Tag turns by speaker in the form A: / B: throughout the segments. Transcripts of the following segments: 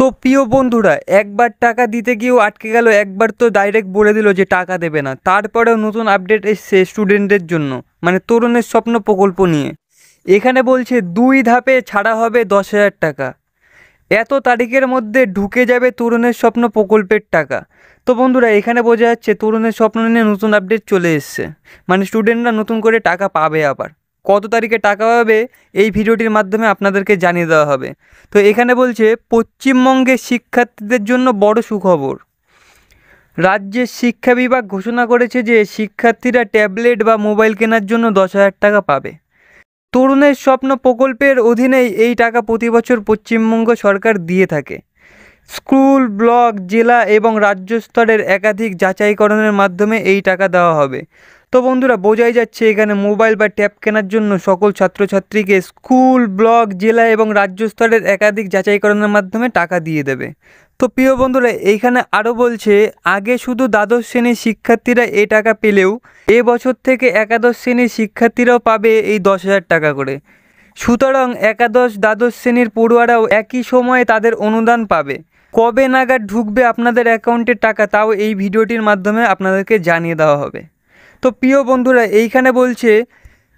A: তো প্রিয় বন্ধুরা, একবার টাকা দিতে গিয়েও আটকে গেল, একবার তো ডাইরেক্ট বলে দিল যে টাকা দেবে না। তারপরেও নতুন আপডেট এসছে স্টুডেন্টদের জন্য, মানে তরুণের স্বপ্ন প্রকল্প নিয়ে। এখানে বলছে 2 ধাপে ছাড়া হবে 10,000 টাকা। এত তারিখের মধ্যে ঢুকে যাবে তরুণের স্বপ্ন প্রকল্পের টাকা। তো বন্ধুরা, এখানে বোঝা যাচ্ছে তরুণের স্বপ্ন নিয়ে নতুন আপডেট চলে এসছে, মানে স্টুডেন্টরা নতুন করে টাকা পাবে। আবার কত তারিখে টাকা পাবে এই ভিডিওটির মাধ্যমে আপনাদেরকে জানিয়ে দেওয়া হবে। তো এখানে বলছে পশ্চিমবঙ্গের শিক্ষার্থীদের জন্য বড় সুখবর। রাজ্যের শিক্ষা বিভাগ ঘোষণা করেছে যে শিক্ষার্থীরা ট্যাবলেট বা মোবাইল কেনার জন্য 10,000 টাকা পাবে। তরুণের স্বপ্ন প্রকল্পের অধীনেই এই টাকা প্রতি বছর পশ্চিমবঙ্গ সরকার দিয়ে থাকে। স্কুল, ব্লক, জেলা এবং রাজ্য স্তরের একাধিক যাচাইকরণের মাধ্যমে এই টাকা দেওয়া হবে। তো বন্ধুরা, বোঝাই যাচ্ছে এখানে মোবাইল বা ট্যাব কেনার জন্য সকল ছাত্রছাত্রীকে স্কুল, ব্লক, জেলা এবং রাজ্য স্তরের একাধিক যাচাইকরণের মাধ্যমে টাকা দিয়ে দেবে। তো প্রিয় বন্ধুরা, এইখানে আরও বলছে আগে শুধু দ্বাদশ শ্রেণীর শিক্ষার্থীরা এই টাকা পেলেও এবছর থেকে একাদশ শ্রেণীর শিক্ষার্থীরাও পাবে এই 10,000 টাকা করে। সুতরাং একাদশ দ্বাদশ শ্রেণীর পড়ুয়ারাও একই সময়ে তাদের অনুদান পাবে। কবে নাগাদ ঢুকবে আপনাদের অ্যাকাউন্টে টাকা, তাও এই ভিডিওটির মাধ্যমে আপনাদেরকে জানিয়ে দেওয়া হবে। তো প্রিয় বন্ধুরা, এইখানে বলছে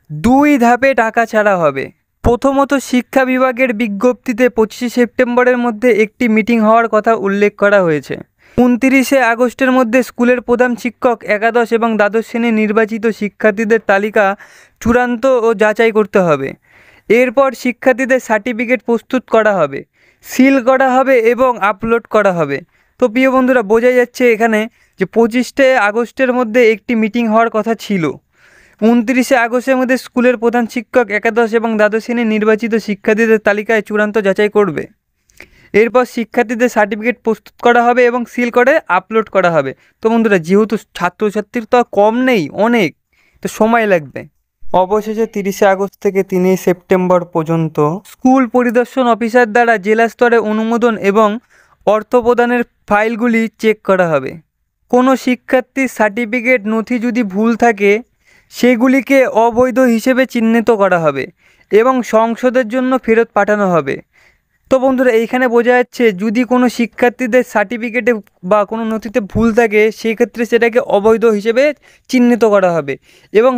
A: 2 ধাপে টাকা ছাড়া হবে। প্রথমত, শিক্ষা বিভাগের বিজ্ঞপ্তিতে 25শে সেপ্টেম্বরের মধ্যে একটি মিটিং হওয়ার কথা উল্লেখ করা হয়েছে। 29শে আগস্টের মধ্যে স্কুলের প্রধান শিক্ষক একাদশ এবং দ্বাদশ শ্রেণীর নির্বাচিত শিক্ষার্থীদের তালিকা চূড়ান্ত ও যাচাই করতে হবে। এরপর শিক্ষার্থীদের সার্টিফিকেট প্রস্তুত করা হবে, সিল করা হবে এবং আপলোড করা হবে। তো প্রিয় বন্ধুরা, বোঝাই যাচ্ছে এখানে যে 25শে আগস্টের মধ্যে একটি মিটিং হওয়ার কথা ছিল। 29শে আগস্টের মধ্যে স্কুলের প্রধান শিক্ষক একাদশ এবং দ্বাদশ শ্রেণীর নির্বাচিত শিক্ষার্থীদের তালিকায় চূড়ান্ত যাচাই করবে। এরপর শিক্ষার্থীদের সার্টিফিকেট প্রস্তুত করা হবে এবং সিল করে আপলোড করা হবে। তো বন্ধুরা, যেহেতু ছাত্রছাত্রীর তো কম নেই, অনেক, তো সময় লাগবে। অবশেষে 30শে আগস্ট থেকে 3 সেপ্টেম্বর পর্যন্ত স্কুল পরিদর্শন অফিসার দ্বারা জেলা স্তরে অনুমোদন এবং অর্থ প্রদানের ফাইলগুলি চেক করা হবে। কোনো শিক্ষার্থীর সার্টিফিকেট নথি যদি ভুল থাকে সেগুলিকে অবৈধ হিসেবে চিহ্নিত করা হবে এবং সংশোধনের জন্য ফেরত পাঠানো হবে। তো বন্ধুরা, এইখানে বোঝা যাচ্ছে যদি কোনো শিক্ষার্থীদের সার্টিফিকেটে বা কোনো নথিতে ভুল থাকে সেই ক্ষেত্রে সেটাকে অবৈধ হিসেবে চিহ্নিত করা হবে এবং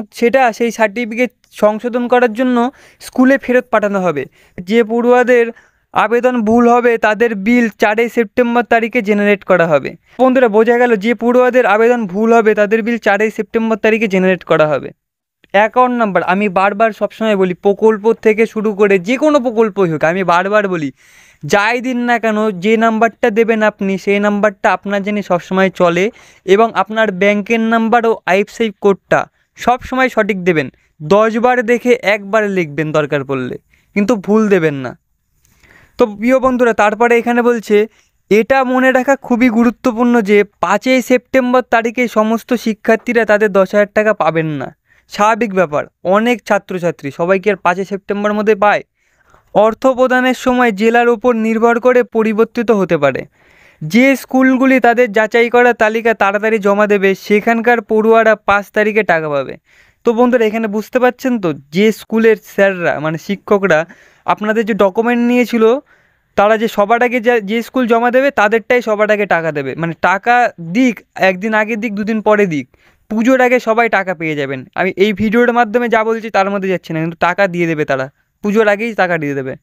A: সেই সার্টিফিকেট সংশোধন করার জন্য স্কুলে ফেরত পাঠানো হবে। যে পড়ুয়াদের আবেদন ভুল হবে তাদের বিল 4 সেপ্টেম্বর তারিখে জেনারেট করা হবে। বন্ধুরা, বোঝা গেল যে পড়ুয়াদের আবেদন ভুল হবে তাদের বিল 4 সেপ্টেম্বর তারিখে জেনারেট করা হবে। অ্যাকাউন্ট নাম্বার, আমি বারবার সবসময় বলি, প্রকল্প থেকে শুরু করে যে কোনো প্রকল্পই হোক, আমি বারবার বলি, যাই দিন না কেন যে নাম্বারটা দেবেন আপনি সেই নাম্বারটা আপনার জন্য সবসময় চলে এবং আপনার ব্যাংকের নাম্বার ও আইএফএসসি কোডটা সবসময় সঠিক দেবেন। 10 বার দেখে একবার লিখবেন দরকার পড়লে, কিন্তু ভুল দেবেন না। তো প্রিয় বন্ধুরা, তারপরে এখানে বলছে এটা মনে রাখা খুবই গুরুত্বপূর্ণ যে 5 সেপ্টেম্বর তারিখে সমস্ত শিক্ষার্থীরা তাদের 10,000 টাকা পাবেন না। স্বাভাবিক ব্যাপার, অনেক ছাত্রছাত্রী, সবাই কি আর 5 সেপ্টেম্বর মধ্যে পায়? অর্থ প্রদানের সময় জেলার উপর নির্ভর করে পরিবর্তিত হতে পারে। যে স্কুলগুলি তাদের যাচাই করা তালিকা তাড়াতাড়ি জমা দেবে সেখানকার পড়ুয়ারা 5 তারিখে টাকা পাবে। তো বন্ধুরা, এখানে বুঝতে পারছেন তো, যে স্কুলের স্যাররা মানে শিক্ষকরা আপনাদের যে ডকুমেন্ট নিয়েছিল তারা যে সবার আগে যে স্কুল জমা দেবে তাদেরটাই সবার আগে টাকা দেবে। মানে টাকা দিক, একদিন আগে দিক, দুদিন পরে দিক, পুজোর আগে সবাই টাকা পেয়ে যাবেন। আমি এই ভিডিওর মাধ্যমে যা বলছি তার মধ্যে যাচ্ছে না, কিন্তু টাকা দিয়ে দেবে তারা, পুজোর আগেই টাকা দিয়ে দেবে।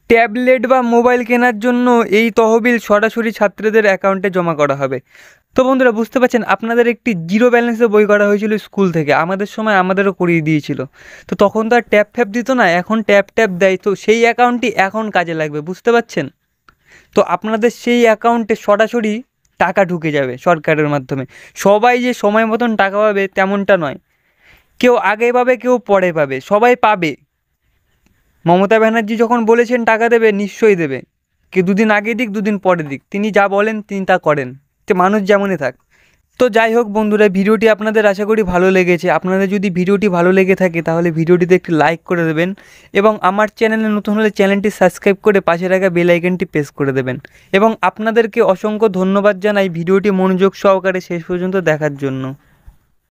A: ট্যাবলেট বা মোবাইল কেনার জন্য এই তহবিল সরাসরি ছাত্রদের অ্যাকাউন্টে জমা করা হবে। তো বন্ধুরা, বুঝতে পারছেন, আপনাদের একটি 0 ব্যালেন্সে বই করা হয়েছিল স্কুল থেকে, আমাদের সময় আমাদেরও করিয়ে দিয়েছিল। তো তখন তো আর ট্যাব ফ্যাব দিত না, এখন ট্যাব দেয়, তো সেই অ্যাকাউন্টটি এখন কাজে লাগবে, বুঝতে পারছেন তো। আপনাদের সেই অ্যাকাউন্টে সরাসরি টাকা ঢুকে যাবে সরকারের মাধ্যমে। সবাই যে সময় মতন টাকা পাবে তেমনটা নয়, কেউ আগে পাবে কেউ পরে পাবে, সবাই পাবে। মমতা ব্যানার্জি যখন বলেছেন টাকা দেবে, নিশ্চয়ই দেবে। কেউ 2 দিন আগে দিক 2 দিন পরে দিক, তিনি যা বলেন তিনি তা করেন, তো মানুষ যেমনই থাক। তো যাই হোক বন্ধুরা, ভিডিওটি আপনাদের আশা করি ভালো লেগেছে। আপনাদের যদি ভিডিওটি ভালো লেগে থাকে তাহলে ভিডিওটিতে একটি লাইক করে দেবেন এবং আমার চ্যানেলে নতুন হলে চ্যানেলটি সাবস্ক্রাইব করে পাশে রাখা বেল আইকনটি প্রেস করে দেবেন। এবং আপনাদেরকে অসংখ্য ধন্যবাদ জানাই ভিডিওটি মনোযোগ সহকারে শেষ পর্যন্ত দেখার জন্য।